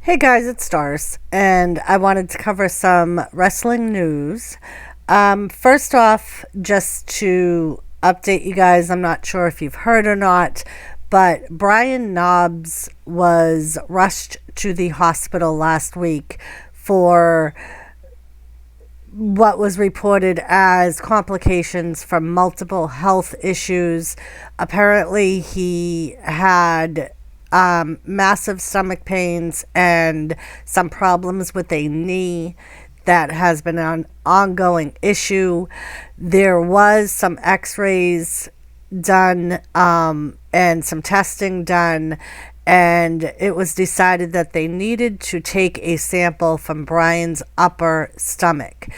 Hey guys, it's Stars, and I wanted to cover some wrestling news. First off, just to update you guys, I'm not sure if you've heard or not, but Brian Knobbs was rushed to the hospital last week for what was reported as complications from multiple health issues. Apparently, he had massive stomach pains and some problems with a knee that has been an ongoing issue. There was some x-rays done and some testing done, and it was decided that they needed to take a sample from Brian's upper stomach.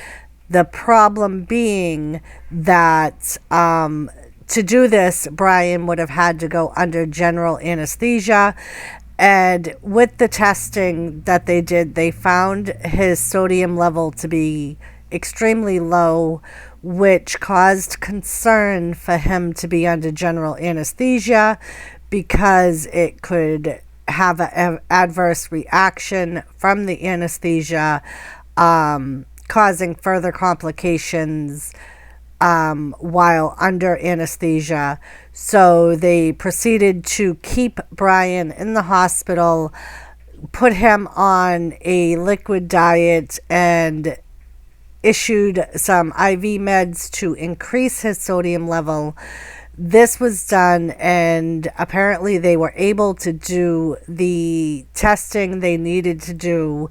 The problem being that to do this, Brian would have had to go under general anesthesia. And with the testing that they did, they found his sodium level to be extremely low, which caused concern for him to be under general anesthesia because it could have an adverse reaction from the anesthesia, causing further complications while under anesthesia. So they proceeded to keep Brian in the hospital, put him on a liquid diet, and issued some IV meds to increase his sodium level. This was done, and apparently they were able to do the testing they needed to do.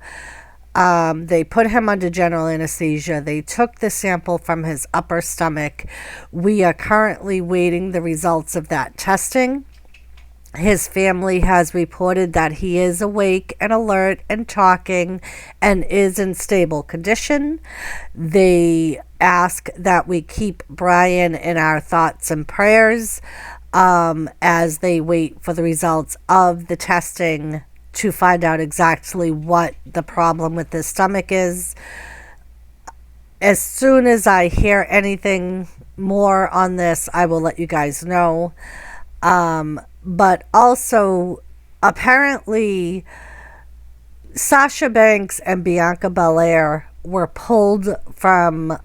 They put him under general anesthesia. They took the sample from his upper stomach. We are currently waiting the results of that testing. His family has reported that he is awake and alert and talking and is in stable condition. They ask that we keep Brian in our thoughts and prayers as they wait for the results of the testing to find out exactly what the problem with his stomach is. As soon as I hear anything more on this, I will let you guys know. But also, apparently, Sasha Banks and Bianca Belair were pulled from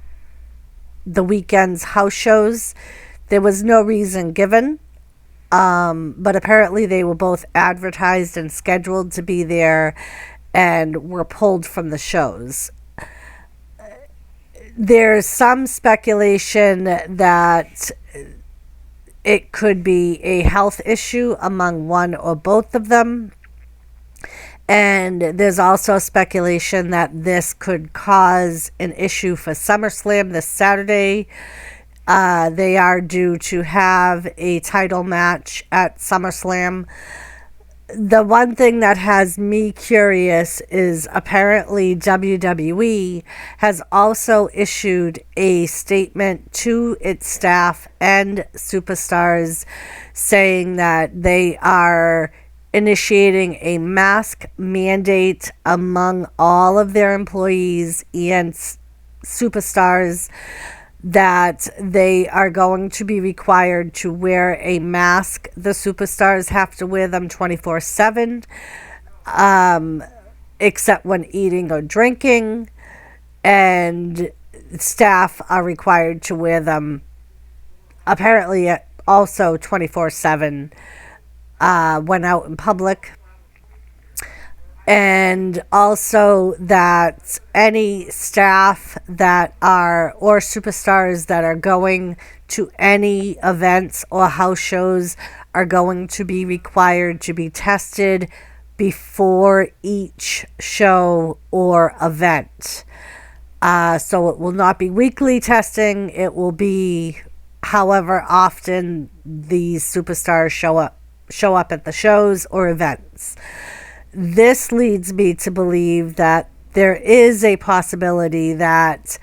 the weekend's house shows. There was no reason given. But apparently they were both advertised and scheduled to be there and were pulled from the shows. There's some speculation that it could be a health issue among one or both of them. And there's also speculation that this could cause an issue for SummerSlam this Saturday. They are due to have a title match at SummerSlam. The one thing that has me curious is apparently WWE has also issued a statement to its staff and superstars saying that they are initiating a mask mandate among all of their employees and superstars, that they are going to be required to wear a mask. The superstars have to wear them 24/7, except when eating or drinking, and staff are required to wear them apparently also 24/7 when out in public. And also that any staff that are, or superstars that are going to any events or house shows, are going to be required to be tested before each show or event. So it will not be weekly testing. It will be however often these superstars show up at the shows or events. This leads me to believe that there is a possibility that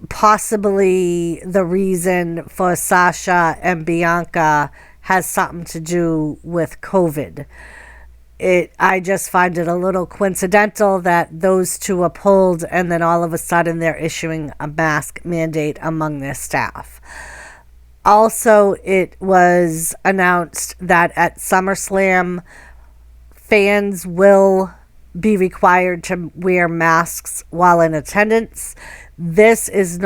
possibly the reason for Sasha and Bianca has something to do with COVID. I just find it a little coincidental that those two are pulled and then all of a sudden they're issuing a mask mandate among their staff. Also, it was announced that at SummerSlam, fans will be required to wear masks while in attendance. This is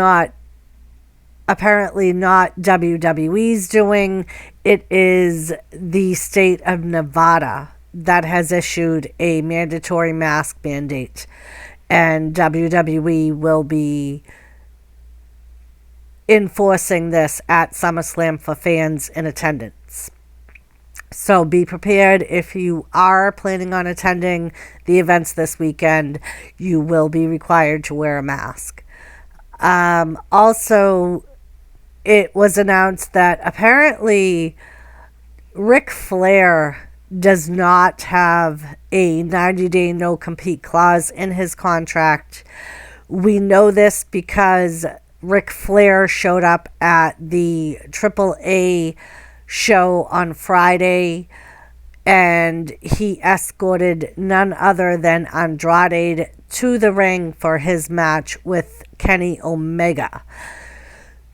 apparently not WWE's doing. It is the state of Nevada that has issued a mandatory mask mandate, and WWE will be enforcing this at SummerSlam for fans in attendance. So be prepared. If you are planning on attending the events this weekend, you will be required to wear a mask. Also, it was announced that apparently Ric Flair does not have a 90-day no-compete clause in his contract. We know this because Ric Flair showed up at the AAA show on Friday, and he escorted none other than Andrade to the ring for his match with Kenny Omega.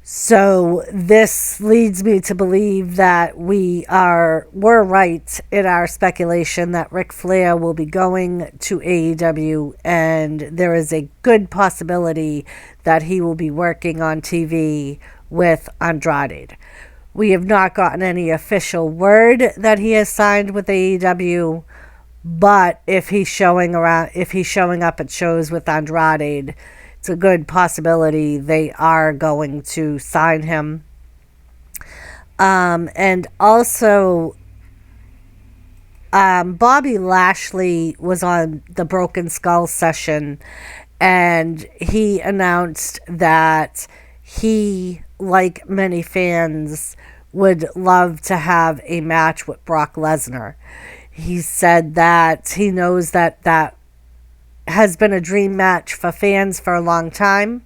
So this leads me to believe that we're right in our speculation that Ric Flair will be going to AEW, and there is a good possibility that he will be working on TV with Andrade. We have not gotten any official word that he has signed with AEW, but if he's showing up at shows with Andrade, it's a good possibility they are going to sign him. And also, Bobby Lashley was on the Broken Skull session, and he announced that he, like many fans, would love to have a match with Brock Lesnar. He said that he knows that has been a dream match for fans for a long time,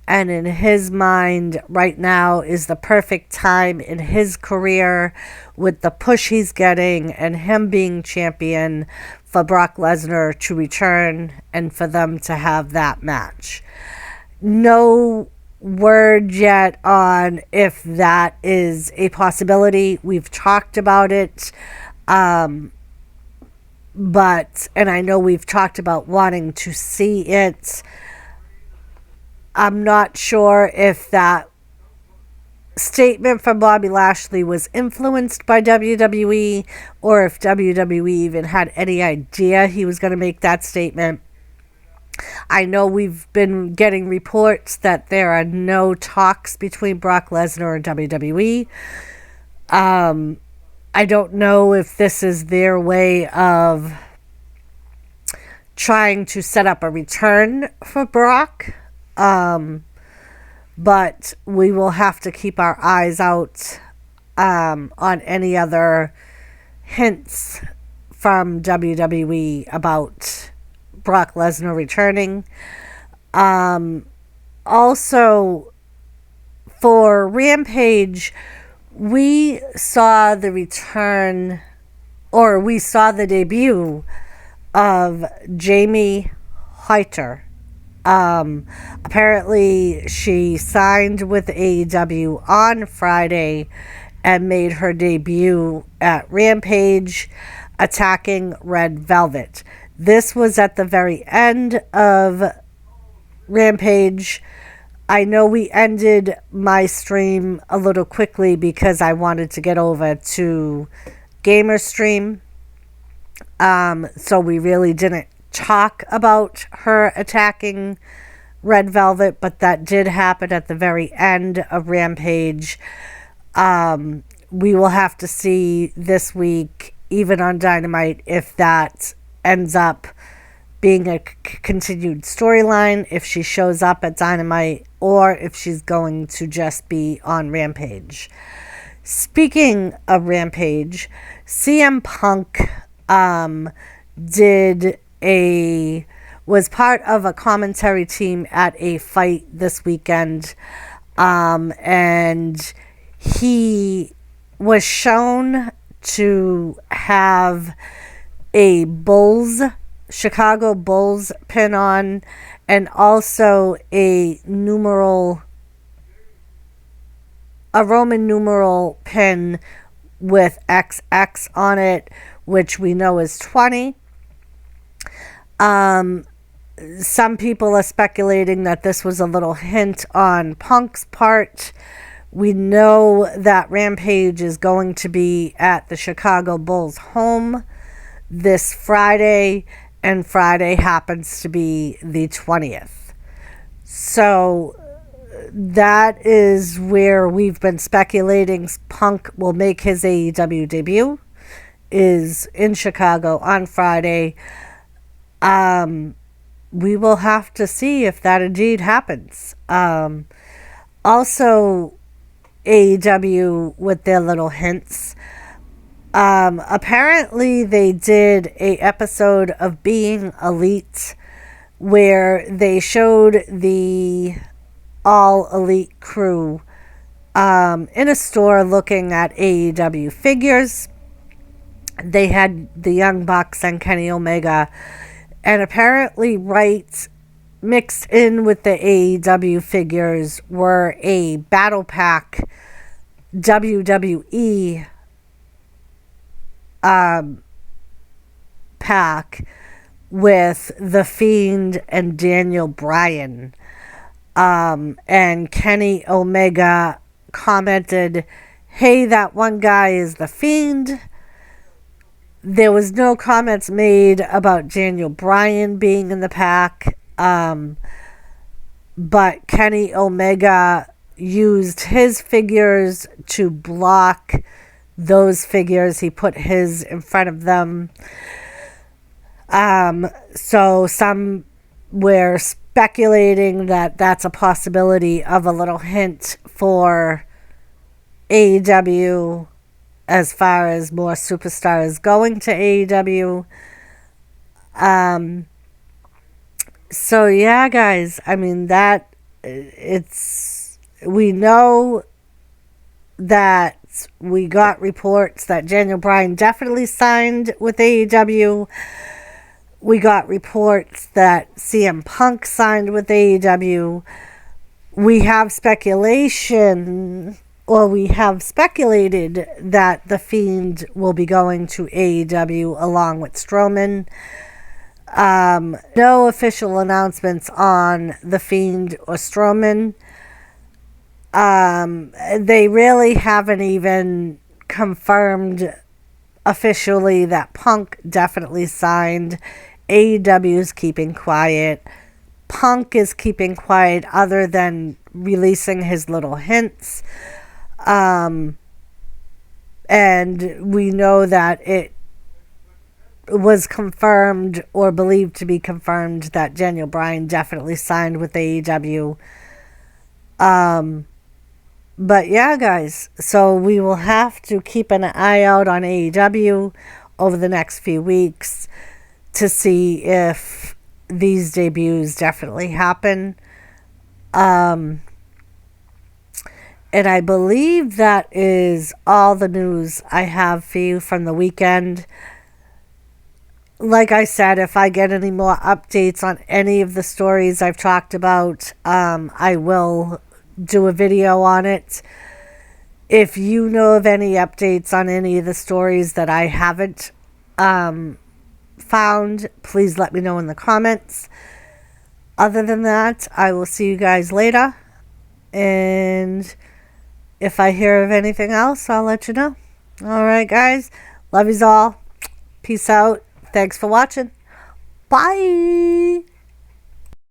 and in his mind right now is the perfect time in his career, with the push he's getting and him being champion, for Brock Lesnar to return and for them to have that match. No word yet on if that is a possibility. We've talked about it, but I know we've talked about wanting to see it. I'm not sure if that statement from Bobby Lashley was influenced by WWE, or if WWE even had any idea he was going to make that statement. I know we've been getting reports that there are no talks between Brock Lesnar and WWE. I don't know if this is their way of trying to set up a return for Brock. But we will have to keep our eyes out on any other hints from WWE about Brock Lesnar returning. Also, for Rampage, we saw the return, or we saw the debut of Jamie Heiter. Apparently she signed with AEW on Friday and made her debut at Rampage, attacking Red Velvet. This was at the very end of Rampage. I know we ended my stream a little quickly because I wanted to get over to Gamer Stream. So we really didn't talk about her attacking Red Velvet, but that did happen at the very end of Rampage. We will have to see this week, even on Dynamite, if that ends up being a continued storyline, if she shows up at Dynamite, or if she's going to just be on Rampage. Speaking of Rampage, CM Punk was part of a commentary team at a fight this weekend, and he was shown to have a Chicago Bulls pin on, and also a Roman numeral pin with XX on it, which we know is 20. Some people are speculating that this was a little hint on Punk's part. We know that Rampage is going to be at the Chicago Bulls home this Friday, and Friday happens to be the 20th. So that is where we've been speculating Punk will make his AEW debut, is in Chicago on Friday. We will have to see if that indeed happens. Also, AEW with their little hints. Apparently they did a episode of Being Elite where they showed the All Elite crew in a store looking at AEW figures. They had the Young Bucks and Kenny Omega, and apparently right mixed in with the AEW figures were a battle pack WWE pack with The Fiend and Daniel Bryan. And Kenny Omega commented, "Hey, that one guy is The Fiend." There was no comments made about Daniel Bryan being in the pack. But Kenny Omega used his figures to block those figures. He put his in front of them. So some were speculating that that's a possibility of a little hint for AEW as far as more superstars going to AEW. So yeah, guys, I mean, that we know that we got reports that Daniel Bryan definitely signed with AEW. We got reports that CM Punk signed with AEW. We have speculation, or we have speculated that The Fiend will be going to AEW along with Strowman. No official announcements on The Fiend or Strowman. They really haven't even confirmed officially that Punk definitely signed. AEW is keeping quiet. Punk is keeping quiet other than releasing his little hints. And we know that it was confirmed or believed to be confirmed that Daniel Bryan definitely signed with AEW. But yeah, guys, so we will have to keep an eye out on AEW over the next few weeks to see if these debuts definitely happen. And I believe that is all the news I have for you from the weekend. Like I said, if I get any more updates on any of the stories I've talked about, I will do a video on it. If you know of any updates on any of the stories that I haven't found, please let me know in the comments. Other than that, I will see you guys later. And if I hear of anything else, I'll let you know. Alright, guys. Love yous all. Peace out. Thanks for watching. Bye.